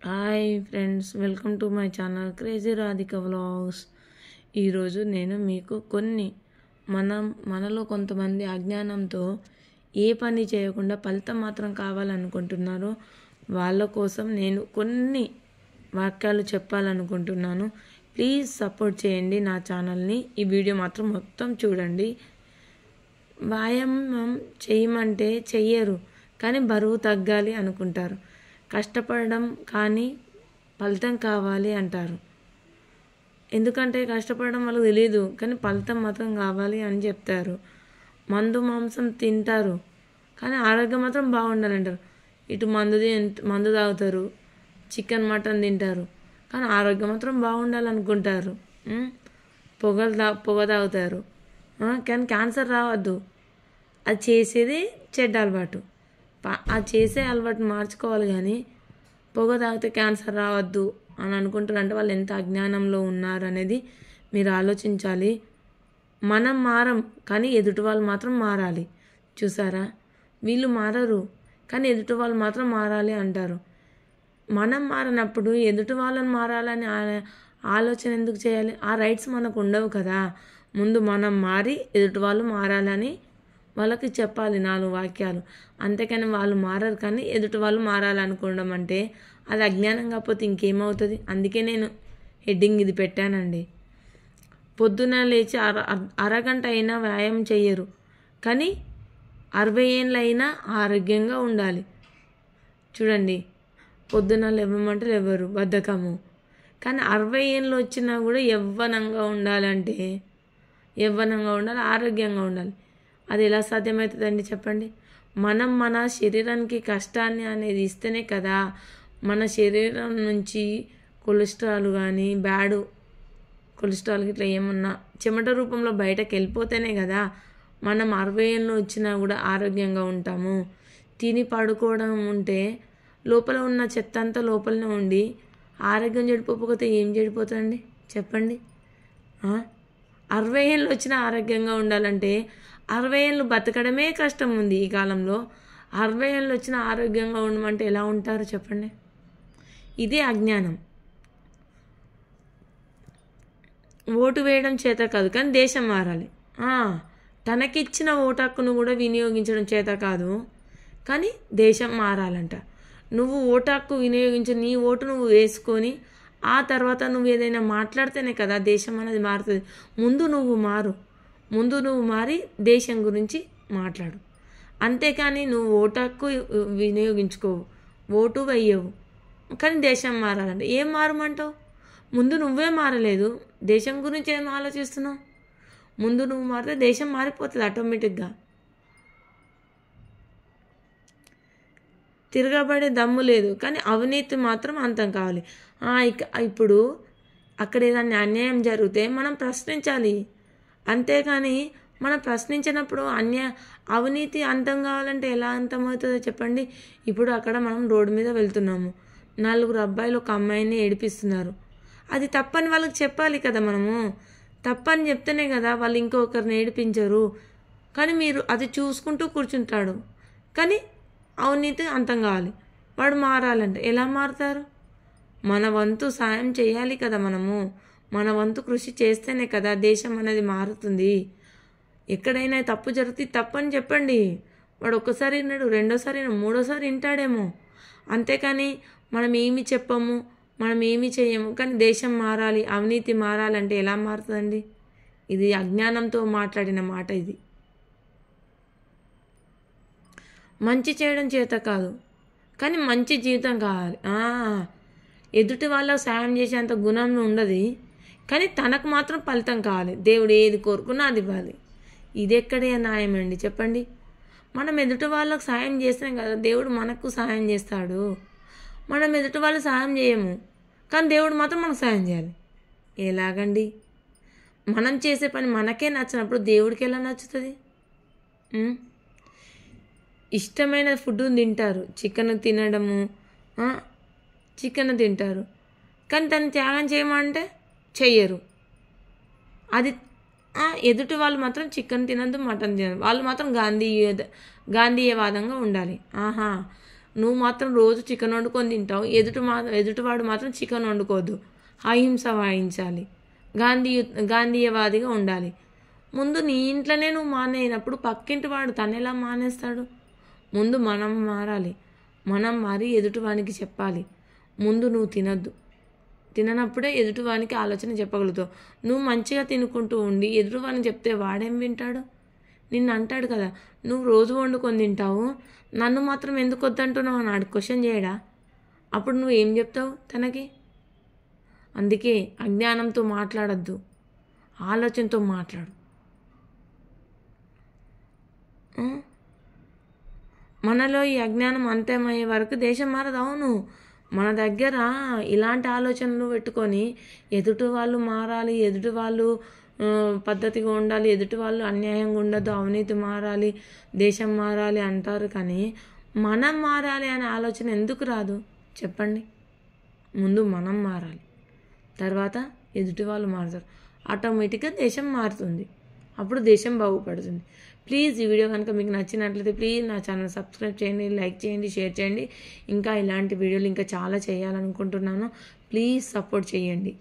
Hi friends, welcome to my channel crazy Radhika vlogs. ఈరోజు నేను మీకు మనలో కొంతమంది అజ్ఞానంతో ఏ పని చేయకుండా ఫలితం మాత్రం కావాలనుకుంటున్నారో వాళ్ళ కోసం నేను కొన్ని వాక్యాలు చెప్పాలనుకుంటున్నాను. ప్లీజ్ సపోర్ట్ చేయండి నా ఛానల్ని. ఈ వీడియో మాత్రం మొత్తం చూడండి. వ్యాయామం చేయమంటే చెయ్యరు, కానీ బరువు తగ్గాలి అనుకుంటారు. కష్టపడడం కానీ ఫలితం కావాలి అంటారు. ఎందుకంటే కష్టపడడం వాళ్ళకి తెలియదు, కానీ ఫలితం మాత్రం కావాలి అని చెప్తారు. మందు మాంసం తింటారు, కానీ ఆరోగ్యం మాత్రం బాగుండాలంటారు. ఇటు మందు తాగుతారు, చికెన్ మటన్ తింటారు, కానీ ఆరోగ్యం మాత్రం బాగుండాలనుకుంటారు. పొగ తాగుతారు, కానీ క్యాన్సర్ రావద్దు. అది చేసేది చెడ్డ అలవాటు. ఆ చేసే అలవాటు మార్చుకోవాలి, కానీ పొగ తాగితే క్యాన్సర్ రావద్దు అని అనుకుంటారంటే వాళ్ళు ఎంత అజ్ఞానంలో ఉన్నారనేది మీరు ఆలోచించాలి. మనం మారం, కానీ ఎదుటి వాళ్ళు మాత్రం మారాలి. చూసారా, వీళ్ళు మారరు, కానీ ఎదుటి వాళ్ళు మాత్రం మారాలి అంటారు. మనం మారినప్పుడు ఎదుటి వాళ్ళని మారాలని ఆలోచన ఎందుకు చేయాలి? ఆ రైట్స్ మనకు ఉండవు కదా. ముందు మనం మారి ఎదుటి వాళ్ళు మారాలని వాళ్ళకి చెప్పాలి 4 వాక్యాలు. అంతేకాని వాళ్ళు మారరు, కానీ ఎదుటి వాళ్ళు మారాలనుకోవడం అంటే అది అజ్ఞానం కాకపోతే ఇంకేమవుతుంది? అందుకే నేను హెడ్డింగ్ ఇది పెట్టానండి. పొద్దున లేచి అరగంట అయినా వ్యాయామం చెయ్యరు, కానీ 60 ఏళ్ళు అయినా ఆరోగ్యంగా ఉండాలి. చూడండి, పొద్దున లేవమంటే లేవరు, బద్ధకము. కానీ 60 ఏళ్ళు వచ్చినా కూడా యవ్వనంగా ఉండాలంటే ఆరోగ్యంగా ఉండాలి. అది ఎలా సాధ్యమవుతుందండి చెప్పండి? మనం మన శరీరానికి కష్టాన్ని అనేది ఇస్తేనే కదా మన శరీరం నుంచి కొలెస్ట్రాల్ కానీ కొలెస్ట్రాల్ ఇట్లా ఏమన్నా చెమట రూపంలో బయటకు వెళ్ళిపోతేనే కదా మనం 60 ఏళ్ళు వచ్చినా కూడా ఆరోగ్యంగా ఉంటాము. తిని పడుకోవడం ఉంటే లోపల ఉన్న చెత్త అంతా లోపలనే ఉండి ఆరోగ్యం చెడిపోకపోతే ఏం చెడిపోతుందండి చెప్పండి? 60 ఏళ్ళు వచ్చినా ఆరోగ్యంగా ఉండాలంటే 60 ఏళ్ళు బతకడమే కష్టం ఉంది ఈ కాలంలో. 60 ఏళ్ళు వచ్చిన ఆరోగ్యంగా ఉండమంటే ఎలా ఉంటారు చెప్పండి? ఇదే అజ్ఞానం. ఓటు వేయడం చేత కాదు, కానీ దేశం మారాలి. తనకిచ్చిన ఓటు హక్కును కూడా వినియోగించడం చేత కాదు, కానీ దేశం మారాలంట. నువ్వు ఓటు హక్కు వినియోగించి నీ ఓటు నువ్వు వేసుకొని ఆ తర్వాత నువ్వు ఏదైనా మాట్లాడితేనే కదా దేశం అనేది మారుతుంది. ముందు నువ్వు మారి దేశం గురించి మాట్లాడు. అంతేకాని నువ్వు ఓటు హక్కు వినియోగించుకోవు, ఓటు వేయవు, కానీ దేశం మారాలంటే ఏం మారమంటావు? ముందు నువ్వే మారలేదు, దేశం గురించి ఏం ఆలోచిస్తున్నావు? ముందు నువ్వు మారితే దేశం మారిపోతుంది ఆటోమేటిక్గా. తిరగబడే దమ్ము లేదు, కానీ అవినీతి మాత్రం అంతం కావాలి. ఇప్పుడు అక్కడ ఏదైనా అన్యాయం జరిగితే మనం ప్రశ్నించాలి. అంతేకాని మనం ప్రశ్నించినప్పుడు అవినీతి అంతం కావాలంటే ఎలా అంతమవుతుందో చెప్పండి? ఇప్పుడు అక్కడ మనం రోడ్డు మీద వెళ్తున్నాము, 4 అబ్బాయిలు ఒక అమ్మాయిని ఏడిపిస్తున్నారు. అది తప్పని వాళ్ళకి చెప్పాలి కదా. మనము తప్పని చెప్తేనే కదా వాళ్ళు ఇంకొకరిని ఏడిపించరు. కానీ మీరు అది చూసుకుంటూ కూర్చుంటాడు. కానీ అవినీతి అంతం కావాలి, వాడు మారాలంటే ఎలా మారుతారు? మన వంతు సాయం చేయాలి కదా. మన వంతు కృషి చేస్తేనే కదా దేశం అనేది మారుతుంది. ఎక్కడైనా తప్పు జరిగితే తప్పని చెప్పండి. వాడు ఒక్కసారి విన్నాడు, రెండోసారి, మూడోసారి వింటాడేమో. అంతేకాని మనం ఏమి చెప్పము, మనం ఏమి చేయము, కానీ దేశం మారాలి, అవినీతి మారాలంటే ఎలా మారుతుందండి? ఇది అజ్ఞానంతో మాట్లాడిన మాట. ఇది మంచి చేయడం చేత కాదు, కానీ మంచి జీవితం కావాలి. ఎదుటి వాళ్ళకు సాయం చేసేంత గుణం ఉండదు, కానీ తనకు మాత్రం ఫలితం కావాలి. దేవుడు ఏది కోరుకున్నా అది ఇవ్వాలి. ఇది ఎక్కడే న్యాయం అండి చెప్పండి? మనం ఎదుటి వాళ్ళకు సాయం చేస్తాం కదా దేవుడు మనకు సాయం చేస్తాడు. మనం ఎదుటి వాళ్ళు సాయం చేయము, కానీ దేవుడు మాత్రం మనకు సాయం చేయాలి. ఎలాగండి? మనం చేసే పని మనకే నచ్చినప్పుడు దేవుడికి ఎలా నచ్చుతుంది? ఇష్టమైన ఫుడ్ తింటారు, చికెన్ తింటారు, కానీ దాన్ని త్యాగం చేయమంటే చెయ్యరు. అది ఎదుటి వాళ్ళు మాత్రం చికెన్ తినద్దు, మటన్ తినద్దు, వాళ్ళు మాత్రం గాంధీయవాదంగా ఉండాలి. నువ్వు మాత్రం రోజు చికెన్ వండుకొని తింటావు, ఎదుటివాడు మాత్రం చికెన్ వండుకోవద్దు, అహింస వాయించాలి, గాంధీయవాదిగా ఉండాలి. ముందు నీ ఇంట్లోనే నువ్వు మానేయనప్పుడు పక్కింటి వాడు తను ఎలా మానేస్తాడు? ముందు మనం మారాలి. మనం మారి ఎదుటివానికి చెప్పాలి. ముందు నువ్వు తిననప్పుడే ఎదుటివానికి ఆలోచన చెప్పగలుగుతావు. నువ్వు మంచిగా తినుకుంటూ ఉండి ఎదుటివానికి చెప్తే వాడేం వింటాడు? నిన్ను అంటాడు కదా, నువ్వు రోజు వండుకొని తింటావు, నన్ను మాత్రం ఎందుకు వద్దంటున్నావు అని క్వశ్చన్ చేయడా? అప్పుడు నువ్వు ఏం చెప్తావు తనకి? అందుకే అజ్ఞానంతో మాట్లాడద్దు, ఆలోచనతో మాట్లాడు. మనలో ఈ అజ్ఞానం అంతమయ్యే వరకు దేశం మారదు. అవును, మన దగ్గర ఇలాంటి ఆలోచనలు పెట్టుకొని ఎదుటి వాళ్ళు మారాలి, ఎదుటి వాళ్ళు పద్ధతిగా ఉండాలి, ఎదుటి వాళ్ళు అన్యాయంగా ఉండదు, అవినీతి మారాలి, దేశం మారాలి అంటారు. కానీ మనం మారాలి అనే ఆలోచన ఎందుకు రాదు చెప్పండి? ముందు మనం మారాలి, తర్వాత ఎదుటి వాళ్ళు మారుతారు. ఆటోమేటిక్గా దేశం మారుతుంది, అప్పుడు దేశం బాగుపడుతుంది. ప్లీజ్ ఈ వీడియో కనుక మీకు నచ్చినట్లయితే ప్లీజ్ నా ఛానల్ సబ్స్క్రైబ్ చేయండి, లైక్ చేయండి, షేర్ చేయండి. ఇంకా ఇలాంటి వీడియోలు ఇంకా చాలా చేయాలనుకుంటున్నాను. ప్లీజ్ సపోర్ట్ చేయండి.